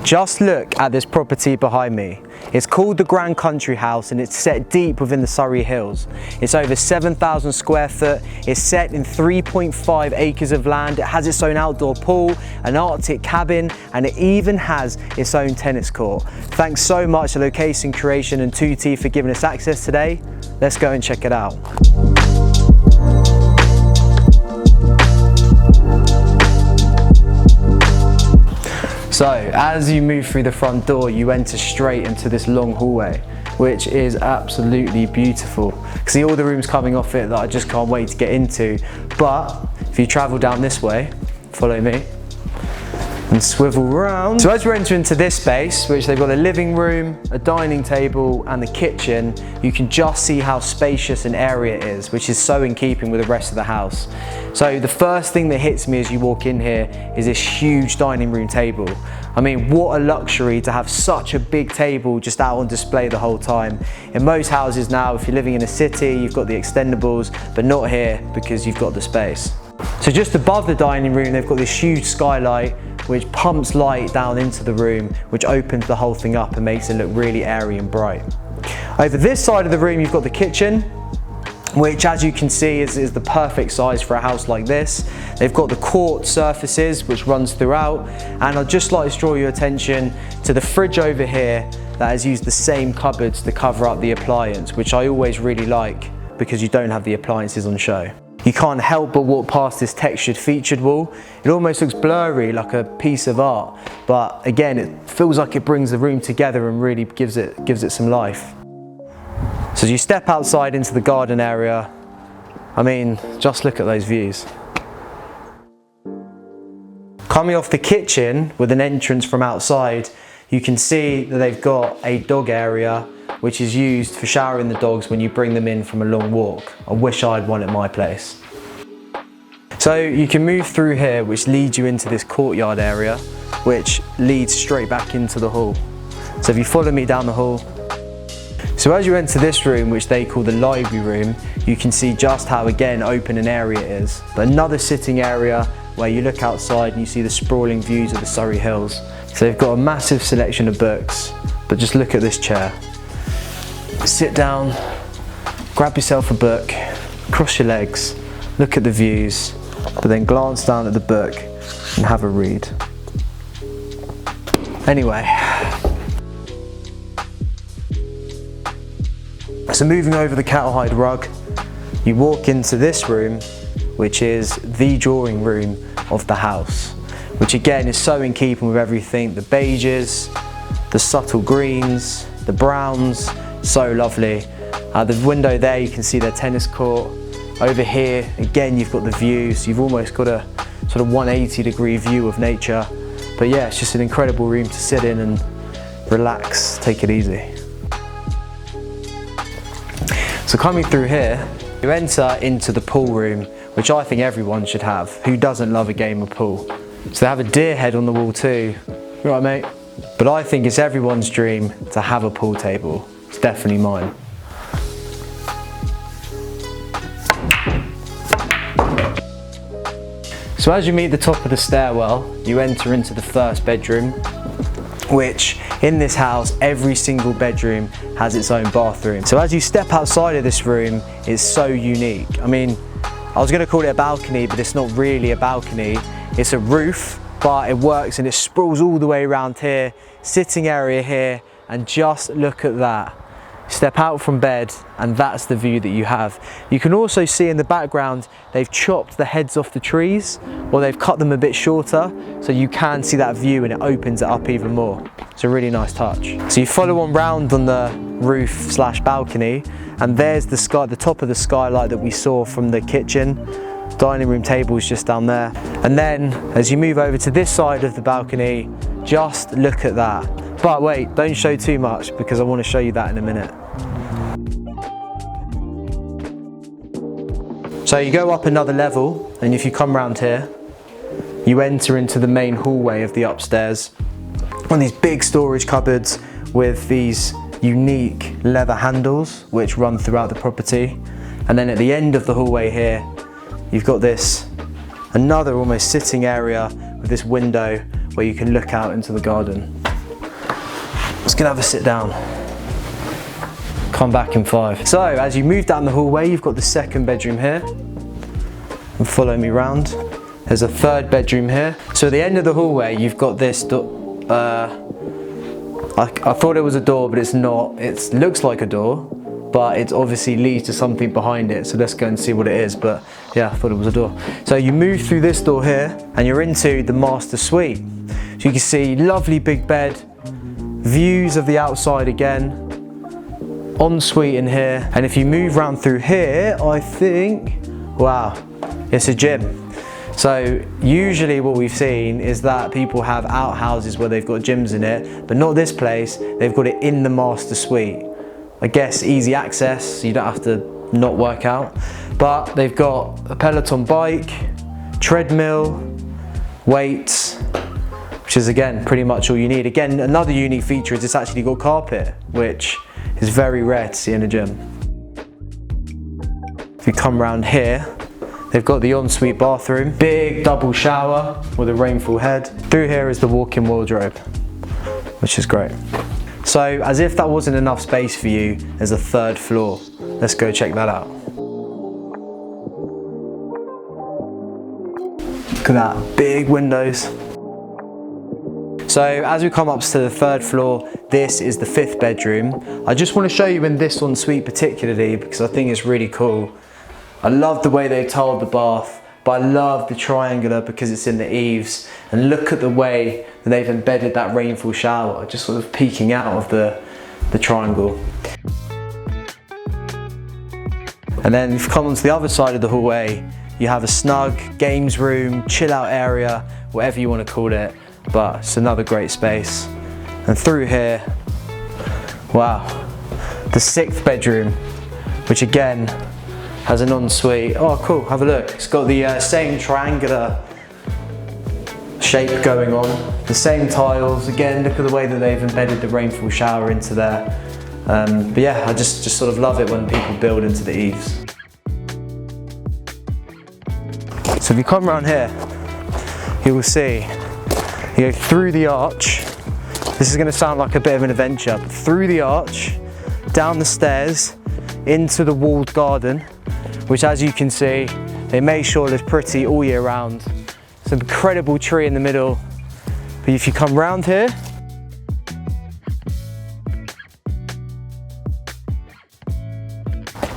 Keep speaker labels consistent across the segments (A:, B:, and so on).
A: Just look at this property behind me. It's called the Grand Country House and it's set deep within the Surrey Hills. It's over 7,000 square foot. It's set in 3.5 acres of land. It has its own outdoor pool, an Arctic cabin, and it even has its own tennis court. Thanks so much to Location Creation and 2T for giving us access today. Let's go and check it out. So, as you move through the front door, you enter straight into this long hallway, which is absolutely beautiful. See all the rooms coming off it that I just can't wait to get into. But if you travel down this way, follow me, and swivel around. So as you enter into this space, which they've got a living room, a dining table, and the kitchen, you can just see how spacious an area it is, which is so in keeping with the rest of the house. So the first thing that hits me as you walk in here is this huge dining room table. I mean, what a luxury to have such a big table just out on display the whole time. In most houses now, if you're living in a city, you've got the extendables, but not here because you've got the space. So just above the dining room, they've got this huge skylight which pumps light down into the room, which opens the whole thing up and makes it look really airy and bright. Over this side of the room, you've got the kitchen, which as you can see is the perfect size for a house like this. They've got the quartz surfaces which runs throughout, and I'd just like to draw your attention to the fridge over here that has used the same cupboards to cover up the appliance, which I always really like because you don't have the appliances on show. You can't help but walk past this textured featured wall. It almost looks blurry, like a piece of art, but again, it feels like it brings the room together and really gives it some life. So as you step outside into the garden area, I mean, just look at those views. Coming off the kitchen with an entrance from outside, you can see that they've got a dog area which is used for showering the dogs when you bring them in from a long walk. I wish I had one at my place. So you can move through here, which leads you into this courtyard area, which leads straight back into the hall. So if you follow me down the hall. So as you enter this room, which they call the library room, you can see just how, again, open an area it is. But another sitting area where you look outside and you see the sprawling views of the Surrey Hills. So they've got a massive selection of books, but just look at this chair. Sit down, grab yourself a book, cross your legs, look at the views, but then glance down at the book and have a read. Anyway, so moving over the cowhide rug, you walk into this room, which is the drawing room of the house, which again is so in keeping with everything, the beiges, the subtle greens, the browns, so lovely. The window there, you can see their tennis court. Over here, again, you've got the views. You've almost got a sort of 180-degree view of nature. But yeah, it's just an incredible room to sit in and relax, take it easy. So coming through here, you enter into the pool room, which I think everyone should have. Who doesn't love a game of pool? So they have a deer head on the wall too. You all right, mate? But I think it's everyone's dream to have a pool table. It's definitely mine. So as you meet the top of the stairwell, you enter into the first bedroom, which in this house, every single bedroom has its own bathroom. So as you step outside of this room, it's so unique. I mean, I was gonna call it a balcony, but it's not really a balcony. It's a roof, but it works and it sprawls all the way around here, sitting area here, and just look at that. Step out from bed and that's the view that you have. You can also see in the background they've chopped the heads off the trees, or they've cut them a bit shorter, so you can see that view and it opens it up even more. It's a really nice touch. So you follow on round on the roof slash balcony, and there's the sky, the top of the skylight that we saw from the kitchen. Dining room table is just down there. And then as you move over to this side of the balcony, just look at that. But wait, don't show too much because I want to show you that in a minute. So you go up another level, and if you come around here, you enter into the main hallway of the upstairs. One of these big storage cupboards with these unique leather handles which run throughout the property. And then at the end of the hallway here, you've got another almost sitting area with this window where you can look out into the garden. Just gonna have a sit down. Come back in 5. So as you move down the hallway, you've got the second bedroom here. And follow me round. There's a third bedroom here. So at the end of the hallway, you've got this door. I thought it was a door, but it's not. It looks like a door, but it obviously leads to something behind it. So let's go and see what it is. But yeah, I thought it was a door. So you move through this door here and you're into the master suite. So you can see lovely big bed, views of the outside again, ensuite in here. And if you move round through here, I think, wow, it's a gym. So usually what we've seen is that people have outhouses where they've got gyms in it, but not this place. They've got it in the master suite. I guess easy access, so you don't have to not work out. But they've got a Peloton bike, treadmill, weights, which is again pretty much all you need. Again, another unique feature is it's actually got carpet, which is very rare to see in a gym. If you come around here, they've got the ensuite bathroom, big double shower with a rainfall head. Through here is the walk-in wardrobe, which is great. So as if that wasn't enough space for you, there's a third floor. Let's go check that out. Look at that, big windows. So as we come up to the third floor, this is the 5th bedroom. I just want to show you in this ensuite particularly because I think it's really cool. I love the way they tiled the bath, but I love the triangular because it's in the eaves. And look at the way that they've embedded that rainfall shower, just sort of peeking out of the triangle. And then if you come onto the other side of the hallway, you have a snug games room, chill out area, whatever you want to call it, but it's another great space. And through here, wow, the 6th bedroom, which again, has an ensuite. Oh cool, have a look. It's got the same triangular shape going on, the same tiles. Again, look at the way that they've embedded the rainfall shower into there. But yeah, I just sort of love it when people build into the eaves. So if you come around here, you will see, you go through the arch. This is gonna sound like a bit of an adventure, but through the arch, down the stairs, into the walled garden, which as you can see, they make sure it's pretty all year round. It's an incredible tree in the middle. But if you come round here,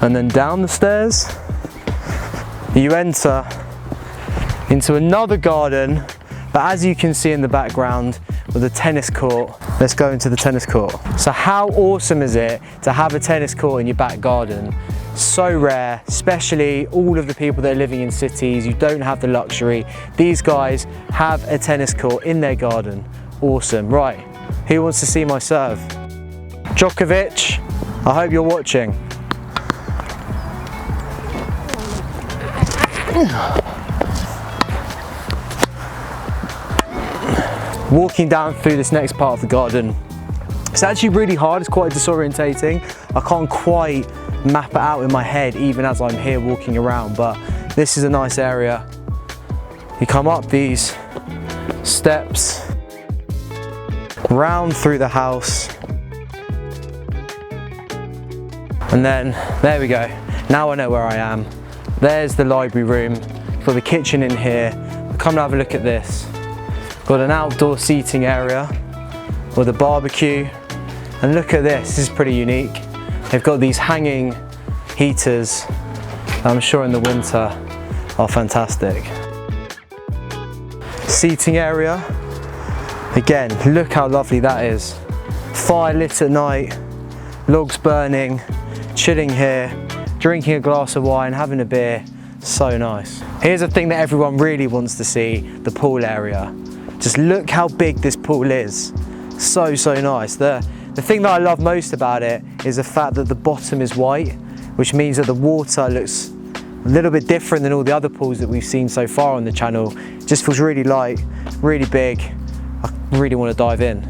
A: and then down the stairs, you enter into another garden, but as you can see in the background, with a tennis court. Let's go into the tennis court. So how awesome is it to have a tennis court in your back garden? So rare, especially all of the people that are living in cities. You don't have the luxury. These guys have a tennis court in their garden. Awesome. Right, who wants to see my serve? Djokovic, I hope you're watching. Walking down through this next part of the garden, it's actually really hard, it's quite disorientating. I can't quite map it out in my head even as I'm here walking around, but this is a nice area. You come up these steps, round through the house, and then there we go. Now I know where I am. There's the library room, got the kitchen in here. Come and have a look at this. Got an outdoor seating area with a barbecue, and look at this, this is pretty unique. They've got these hanging heaters that I'm sure in the winter are fantastic. Seating area, again, look how lovely that is. Fire lit at night, logs burning, chilling here, drinking a glass of wine, having a beer, so nice. Here's a thing that everyone really wants to see, the pool area. Just look how big this pool is. So nice. The thing that I love most about it is the fact that the bottom is white, which means that the water looks a little bit different than all the other pools that we've seen so far on the channel. It just feels really light, really big. I really want to dive in.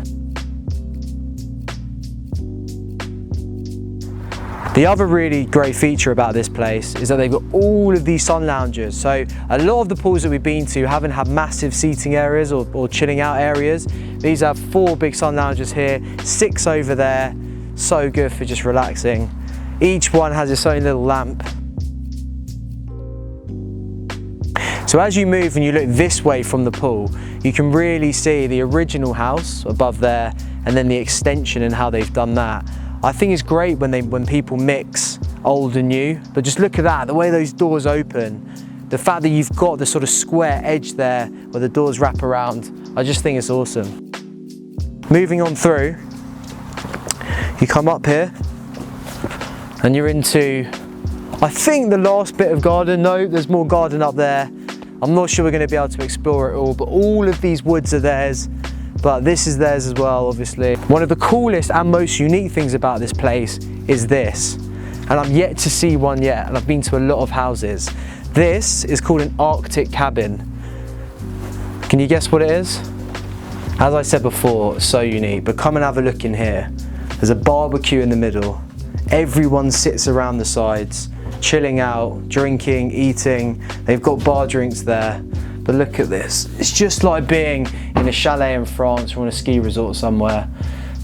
A: The other really great feature about this place is that they've got all of these sun loungers. So a lot of the pools that we've been to haven't had massive seating areas or chilling out areas. These have 4 big sun loungers here, 6 over there. So good for just relaxing. Each one has its own little lamp. So as you move and you look this way from the pool, you can really see the original house above there and then the extension and how they've done that. I think it's great when people mix old and new, but just look at that, the way those doors open, the fact that you've got the sort of square edge there where the doors wrap around, I just think it's awesome. Moving on through, you come up here and you're into, I think, the last bit of garden. No, there's more garden up there. I'm not sure we're going to be able to explore it all, but all of these woods are theirs. But this is theirs as well, obviously. One of the coolest and most unique things about this place is this. And I'm yet to see one yet, and I've been to a lot of houses. This is called an Arctic cabin. Can you guess what it is? As I said before, it's so unique, but come and have a look in here. There's a barbecue in the middle. Everyone sits around the sides, chilling out, drinking, eating. They've got bar drinks there. But look at this. It's just like being in a chalet in France or on a ski resort somewhere.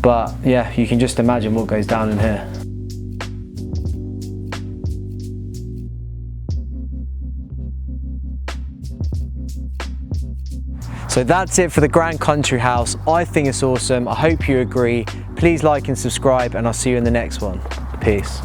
A: But yeah, you can just imagine what goes down in here. So that's it for the Grand Country House. I think it's awesome. I hope you agree. Please like and subscribe, and I'll see you in the next one. Peace.